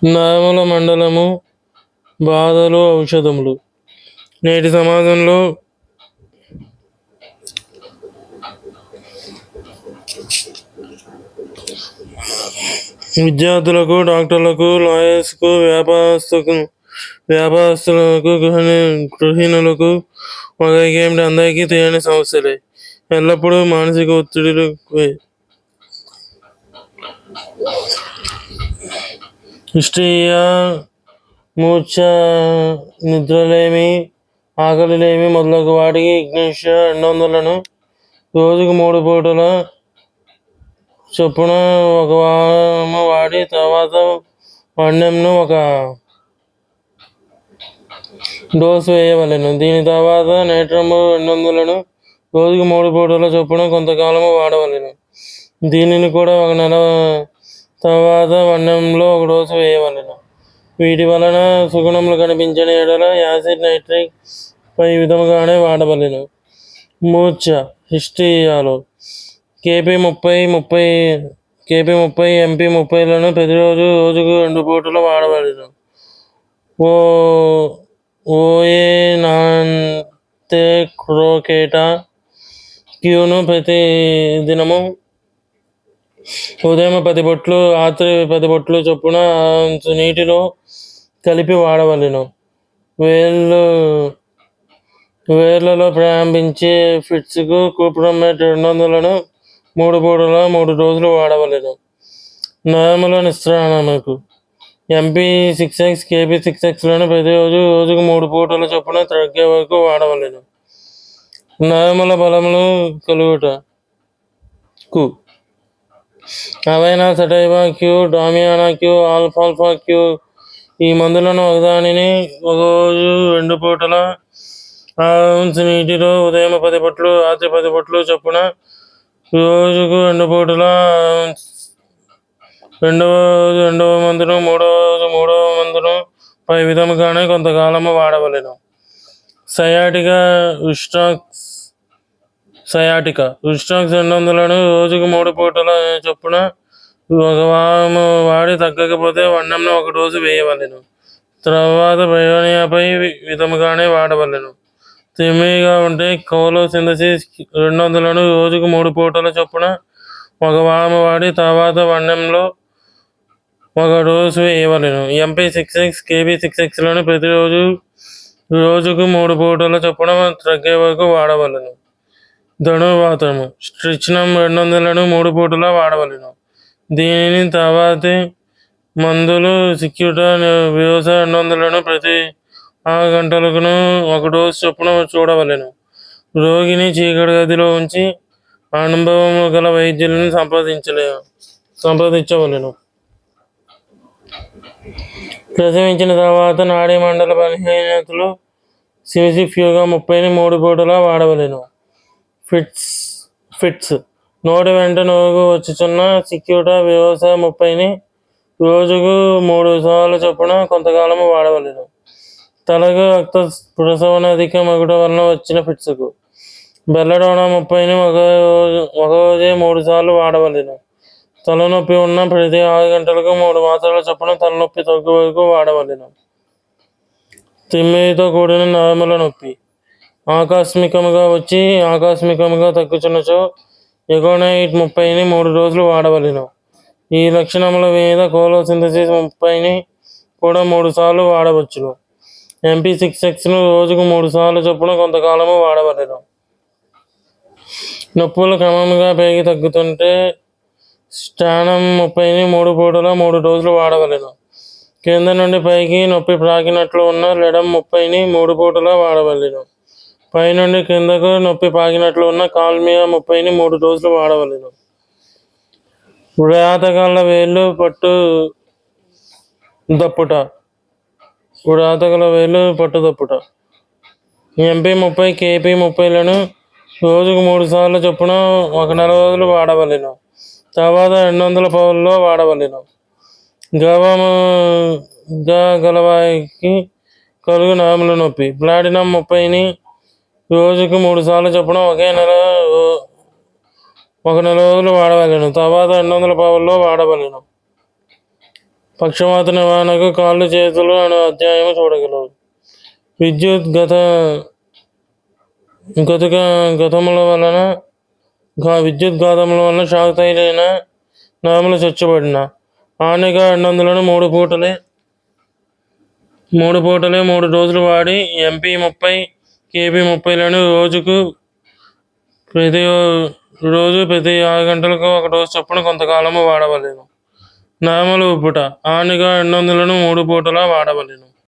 నవముల మండలము బాధలు ఔషధములు. నేటి సమాజంలో విద్యార్థులకు, డాక్టర్లకు, లాయర్స్కు, వ్యాపారస్తులకు, గృహిణులకు, మగవారికి ఏమిటి అందరికీ తెలియని సమస్యలే. ఎల్లప్పుడూ మానసిక ఒత్తిడిలు హిస్టీరియా, మూర్ఛ, నిద్రలేమి, ఆకలిలేమి మొదలగు వాటికి ఇగ్నిషియా 200లను రోజుకు 3 పూటల చొప్పున ఒక వారము వాడి తర్వాత వన్యంను ఒక డోసు వేయవలెను. దీని తర్వాత నేట్రము 200లను రోజుకు 3 పూటల చొప్పున కొంతకాలము వాడవలెను. దీనిని కూడా ఒక నెల తర్వాత వన్యంలో ఒక డోసు వేయవలెను. వీటి వలన సుగుణములు కనిపించని ఎడల యాసిడ్ నైట్రిక్ పై విధముగానే వాడవలెను. మూర్ఛ హిస్టీరియాలో KP30 MP30లను ప్రతిరోజు రోజుకు 2 పూటలు వాడవలెను. ఓఏ నాంతెక్రోకేటా క్యూను ప్రతి దినము ఉదయం 10 బొట్లు, రాత్రి 10 బొట్లు చొప్పున నీటిలో కలిపి వాడవలెను. వేర్లలో ప్రారంభించే ఫిట్స్కు కూప్రోమేట్ 200లను 3 పూటల 3 డోసులు వాడవలెను. నరముల నిస్సరణకు MP6X, KP6Xలను ప్రతిరోజు రోజుకు 3 పూటల చొప్పున తగ్గే వరకు వాడవలెను. నరముల బలములు కలుగుటకు అవైనా సటైవా క్యూ, డామియానా క్యూ, ఆల్ఫాల్ఫా క్యూ ఈ మందులను ఒకదానిని ఒకరోజు 2 పూటల ounce నీటిలో ఉదయం 10 బొట్లు, రాత్రి 10 బొట్లు చొప్పున రోజుకు 2 పూటల రెండవ రోజు రెండవ మందును, మూడవ రోజు మూడవ మందును పై విధముగానే కొంతకాలము వాడవలెను. సయాటికా రుస్టాక్స్ 200లను రోజుకు 3 పూటల చొప్పున ఒక వారము వాడి తగ్గకపోతే వన్యంను ఒక డోసు వేయవలెను. తర్వాత బయోనియాపై విధముగానే వాడవలెను. తిమ్మిరిగా ఉంటే కోలోసింథసిస్ 200లను రోజుకు 3 పూటల చొప్పున ఒక వారము వాడి తర్వాత వన్యంలో ఒక డోసు వేయవలెను. MP6X, KP6Xలను ప్రతిరోజు రోజుకు 3 పూటల చొప్పున తగ్గే వరకు వాడవలెను. ధనుర్వాతము స్ట్రిచ్నం 200లను 3 పూటల వాడవలెను. దీనిని తర్వాతి మందులు సిక్యూటా వ్యూస 200లను ప్రతి 6 గంటలకు ఒక డోసు చొప్పున చూడవలెను. రోగిని చీకటి గదిలో ఉంచి అనుభవము గల వైద్యులను సంప్రదించవలెను. ప్రసవించిన తర్వాత నాడీ మండల బలహీనతలు సిమిసిఫ్యూగా 30ని 3 పూటల వాడవలెను. ఫిట్స్ నోటి వెంట నోగు వచ్చుచున్న సిక్యూటా వ్యూస 30ని రోజుకు 3 సార్లు చొప్పున కొంతకాలము వాడవలెను. తలకు రక్త ప్రసవన అధిక మగుట వలన వచ్చిన ఫిట్స్కు బెల్లడోనా 30ని ఒక రోజే 3 సార్లు వాడవలెను. తలనొప్పి ఉన్న ప్రతి 6 గంటలకు 3 మాత్రల చొప్పున తలనొప్పి తగ్గు వరకు వాడవలెను. తిమ్మిరితో కూడిన నరముల నొప్పి ఆకస్మికముగా వచ్చి ఆకస్మికముగా తగ్గుచున్నచో ఎకోనైట్ 30ని 3 రోజులు వాడవలెను. ఈ లక్షణముల మీద కోలోసింథసిస్ 30ని కూడా 3 సార్లు వాడవచ్చును. MP6Xను రోజుకు 3 సార్లు చొప్పున కొంతకాలము వాడవలెను. నొప్పులు క్రమముగా పెరిగి తగ్గుతుంటే స్టానం 30ని 3 పూటల 3 డోసులు వాడవలెను. కింద నుండి పైకి నొప్పి ప్రాకినట్లు ఉన్న లెడం 30ని 3 పూటల వాడవలెను. పై నుండి కిందకు నొప్పి పాకినట్లు ఉన్న కాల్మియా 30ని 3 డోసులు వాడవలెను. వ్రాతకాళ్ళ వేళ్ళు పట్టు దప్పుట MP30, KP30లను రోజుకు 3 సార్లు చొప్పున ఒక నెల రోజులు వాడవలెను. తర్వాత 200 పౌల్లో వాడవలెను. గర్భముగా గలవారికి కలుగు నరముల నొప్పి ప్లాటినం 30ని రోజుకు 3 సార్లు చొప్పున ఒక నెల రోజులు వాడవలెను. తర్వాత 200 పౌల్లో వాడవలెను. పక్షవాత నివారణకు కాళ్ళు చేతులు అనే అధ్యాయము చూడగలరు. విద్యుత్ గతముల వలన విద్యుత్ ఘాతముల వలన షాక్ తగిలిన నామలు చొచ్చబడిన హానిగా 200లను 3 డోసులు వాడి MP 30 KB 30లను ప్రతి 6 గంటలకు 1 డోసు చొప్పున కొంతకాలము వాడవలెను. నామలు ఉప్పుట హానిగా 200లను 3 పూటలా వాడవలెను.